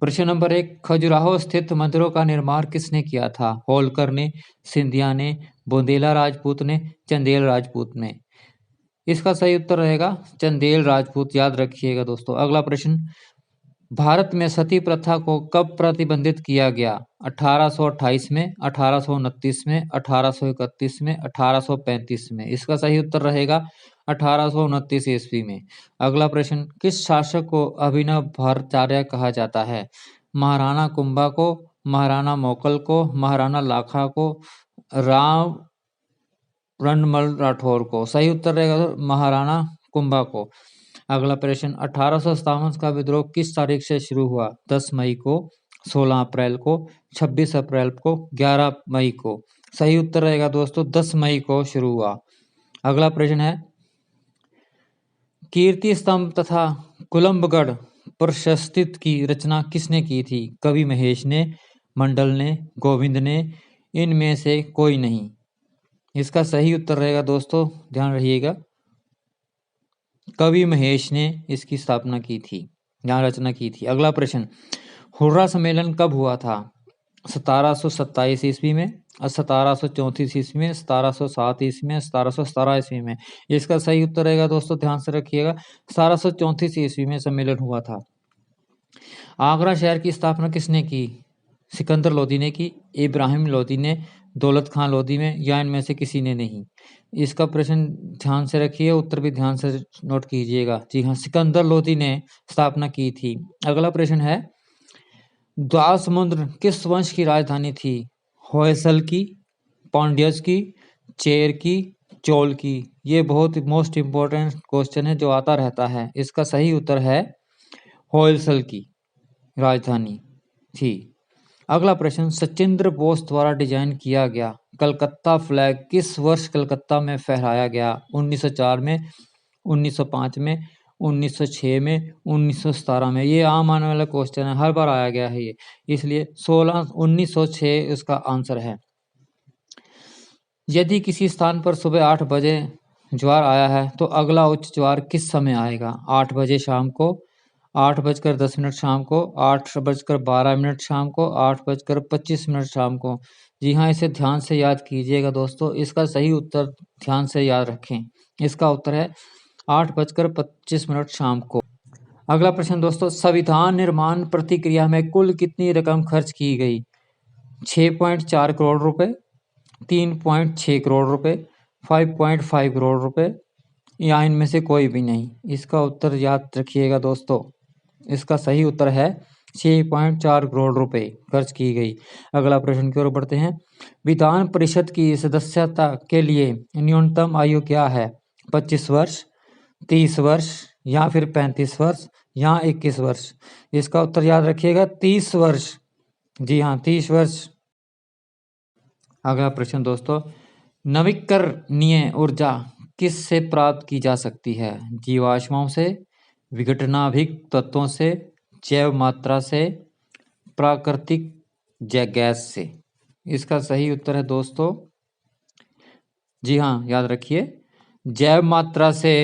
प्रश्न नंबर 1, खजुराहो स्थित मंदिरों का निर्माण किसने किया था? होलकर ने, सिंधिया ने, बुंदेला राजपूत ने, चंदेल राजपूत ने। इसका सही उत्तर रहेगा चंदेल राजपूत, याद रखिएगा दोस्तों। अगला प्रश्न, भारत में सती प्रथा को कब प्रतिबंधित किया गया? 1828 में, 1829 में, 1831 में, 1835 में। इसका सही उत्तर रहेगा 1829 ईस्वी में। अगला प्रश्न, किस शासक को अभिनव भट्टाचार्य कहा जाता है? महाराणा कुंभा को, महाराणा मोकल को, महाराणा लाखा को, राम रणमल राठौर को। सही उत्तर रहेगा महाराणा कुंभा को। अगला प्रश्न, 1857 का विद्रोह किस तारीख से शुरू हुआ? 10 मई को, 16 अप्रैल को, 26 अप्रैल को, 11 मई को। सही उत्तर रहेगा दोस्तों 10 मई को शुरू हुआ। अगला प्रश्न है, कीर्ति स्तंभ तथा कुलम्बगढ़ प्रशस्ति की रचना किसने की थी? कवि महेश ने, मंडल ने, गोविंद ने, इनमें से कोई नहीं। इसका सही उत्तर रहेगा दोस्तों, ध्यान रखिएगा, कवि महेश ने इसकी स्थापना की थी, यहाँ रचना की थी। अगला प्रश्न, हुर्रा सम्मेलन कब हुआ था? 1727 ईस्वी में, 1734 ईस्वी में, 1707 ईस्वी में, 1717 ईस्वी में। इसका सही उत्तर रहेगा दोस्तों, ध्यान से रखिएगा, 1734 ईस्वी में सम्मेलन हुआ था। आगरा शहर की स्थापना किसने की? सिकंदर लोदी ने की, इब्राहिम लोदी ने, दौलत खान लोदी में, या इनमें से किसी ने नहीं। इसका प्रश्न ध्यान से रखिए, उत्तर भी ध्यान से नोट कीजिएगा। जी हाँ, सिकंदर लोदी ने स्थापना की थी। अगला प्रश्न है, द्वासमुद्र किस वंश की राजधानी थी? होयसल की, पांड्यज की, चेर की, चोल की। ये बहुत मोस्ट इंपॉर्टेंट क्वेश्चन है जो आता रहता है। इसका सही उत्तर है होयसल की राजधानी थी। अगला प्रश्न, सचिंद्र बोस द्वारा डिजाइन किया गया कलकत्ता फ्लैग किस वर्ष कलकत्ता में फहराया गया? 1904 में, 1905 में, 1906 में, 1917 में। ये आम आने वाला क्वेश्चन है, हर बार आया गया है ये, इसलिए 1906 इसका आंसर है। यदि किसी स्थान पर सुबह 8 बजे ज्वार आया है तो अगला उच्च ज्वार किस समय आएगा? 8 बजे शाम को, 8:10 शाम को, 8:12 शाम को, 8:25 शाम को। जी हाँ, इसे ध्यान से याद कीजिएगा दोस्तों। इसका सही उत्तर ध्यान से याद रखें। इसका उत्तर है 8:25 शाम को। अगला प्रश्न दोस्तों, संविधान निर्माण प्रक्रिया में कुल कितनी रकम खर्च की गई? 6.4 करोड़ रुपए, 3.6 करोड़ रुपए, 5.5 करोड़ रुपए, या इनमें से कोई भी नहीं। इसका उत्तर याद रखिएगा दोस्तों। इसका सही उत्तर है 6.4 करोड़ रुपए खर्च की गई। अगला प्रश्न की ओर बढ़ते हैं, विधान परिषद की सदस्यता के लिए न्यूनतम आयु क्या है? 25 वर्ष, 30 वर्ष, या फिर 35 वर्ष, या 21 वर्ष। इसका उत्तर याद रखिएगा 30 वर्ष। जी हाँ, 30 वर्ष। अगला प्रश्न दोस्तों, नवीकरणीय ऊर्जा किस से प्राप्त की जा सकती है? जीवाश्मों से, विघटनाभिक तत्वों से, जैव मात्रा से, प्राकृतिक गैस से। इसका सही उत्तर है दोस्तों, जी हाँ, याद रखिए, जैव मात्रा से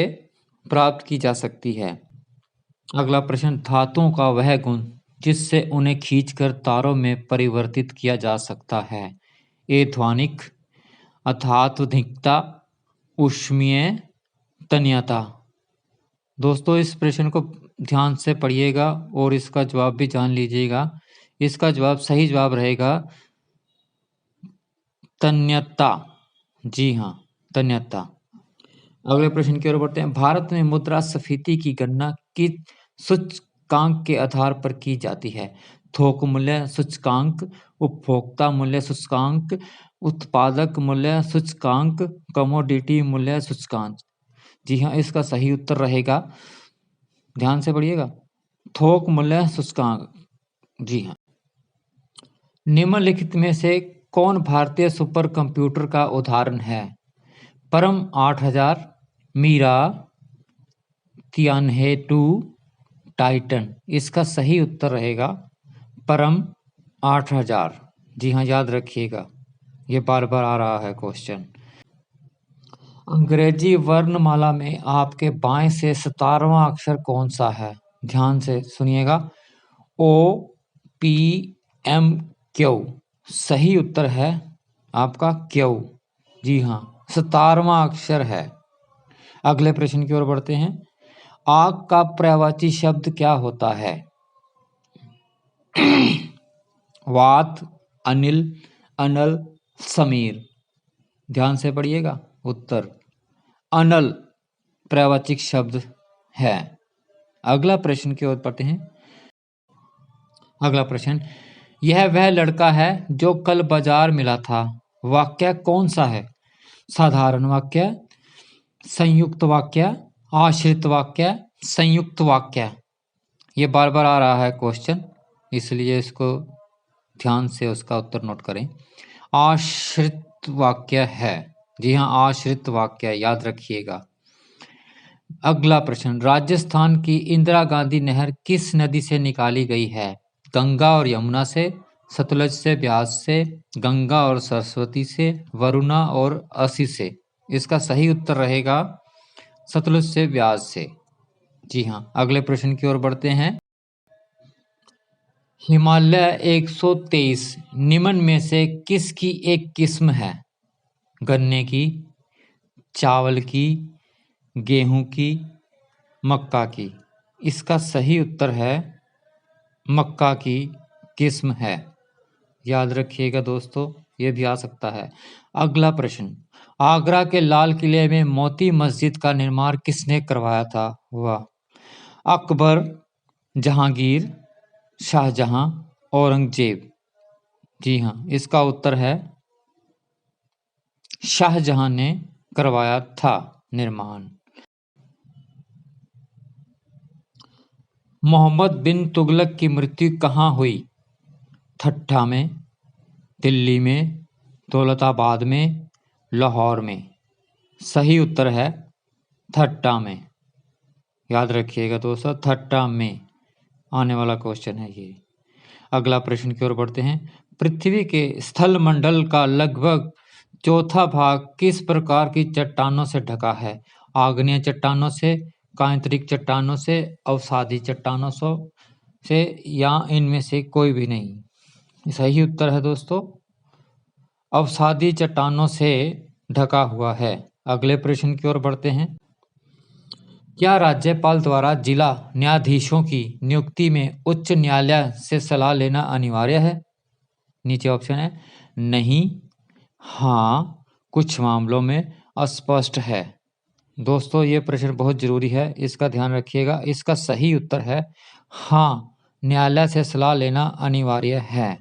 प्राप्त की जा सकती है। अगला प्रश्न, धातुओं का वह गुण जिससे उन्हें खींचकर तारों में परिवर्तित किया जा सकता है? ए ध्वनिक, अधात्वधिकता, ऊष्मीय, तन्यता। दोस्तों इस प्रश्न को ध्यान से पढ़िएगा और इसका जवाब भी जान लीजिएगा। इसका जवाब, सही जवाब रहेगा तन्यता। जी हाँ, तन्यता। अगले प्रश्न की ओर बढ़ते हैं, भारत में मुद्रास्फीति की गणना किस सूचकांक के आधार पर की जाती है? थोक मूल्य सूचकांक, उपभोक्ता मूल्य सूचकांक, उत्पादक मूल्य सूचकांक, कमोडिटी मूल्य सूचकांक। जी हाँ, इसका सही उत्तर रहेगा, ध्यान से पढ़िएगा, थोक मूल्य सूचकांक। जी हाँ। निम्नलिखित में से कौन भारतीय सुपर कंप्यूटर का उदाहरण है? परम 8000, मीरा, तियानहे 2, टाइटन। इसका सही उत्तर रहेगा परम 8000। जी हाँ, याद रखिएगा, ये बार बार आ रहा है क्वेश्चन। अंग्रेजी वर्णमाला में आपके बाएं से 17वां अक्षर कौन सा है? ध्यान से सुनिएगा। ओ, PMQ सही उत्तर है आपका क्यू। जी हाँ, 17वां अक्षर है। अगले प्रश्न की ओर बढ़ते हैं। आग का पर्यायवाची शब्द क्या होता है? वात, अनिल, अनल, समीर। ध्यान से पढ़िएगा। उत्तर अनल पर्यायवाचिक शब्द है। अगला प्रश्न की ओर बढ़ते हैं। अगला प्रश्न, यह वह लड़का है जो कल बाजार मिला था। वाक्य कौन सा है? साधारण वाक्य, संयुक्त वाक्य, आश्रित वाक्य, संयुक्त वाक्य। ये बार बार आ रहा है क्वेश्चन, इसलिए इसको ध्यान से उसका उत्तर नोट करें। आश्रित वाक्य है। जी हाँ, आश्रित वाक्य, याद रखिएगा। अगला प्रश्न, राजस्थान की इंदिरा गांधी नहर किस नदी से निकाली गई है? गंगा और यमुना से, सतलज से, ब्यास से, गंगा और सरस्वती से, वरुणा और असी से। इसका सही उत्तर रहेगा सतलज से, ब्यास से। जी हाँ, अगले प्रश्न की ओर बढ़ते हैं। हिमालय 123 निम्न में से किसकी एक किस्म है? गन्ने की, चावल की, गेहूं की, मक्का की। इसका सही उत्तर है मक्का की किस्म है। याद रखिएगा दोस्तों, ये भी आ सकता है। अगला प्रश्न, आगरा के लाल किले में मोती मस्जिद का निर्माण किसने करवाया था? वाह, अकबर, जहांगीर, शाहजहां, औरंगजेब। जी हाँ, इसका उत्तर है शाहजहां ने करवाया था निर्माण। मोहम्मद बिन तुगलक की मृत्यु कहाँ हुई? ठट्ठा में, दिल्ली में, दौलताबाद में, लाहौर में। सही उत्तर है ठट्टा में। याद रखिएगा दोस्तों, ठट्टा में आने वाला क्वेश्चन है ये। अगला प्रश्न की ओर बढ़ते हैं। पृथ्वी के स्थल मंडल का लगभग चौथा भाग किस प्रकार की चट्टानों से ढका है? आग्नेय चट्टानों से, कांतरिक चट्टानों से, अवसादी चट्टानों से, या इनमें से कोई भी नहीं। सही उत्तर है दोस्तों अवसादी चट्टानों से ढका हुआ है। अगले प्रश्न की ओर बढ़ते हैं। क्या राज्यपाल द्वारा जिला न्यायाधीशों की नियुक्ति में उच्च न्यायालय से सलाह लेना अनिवार्य है? नीचे ऑप्शन है नहीं, हाँ, कुछ मामलों में अस्पष्ट है। दोस्तों ये प्रश्न बहुत जरूरी है, इसका ध्यान रखिएगा। इसका सही उत्तर है हाँ, न्यायालय से सलाह लेना अनिवार्य है।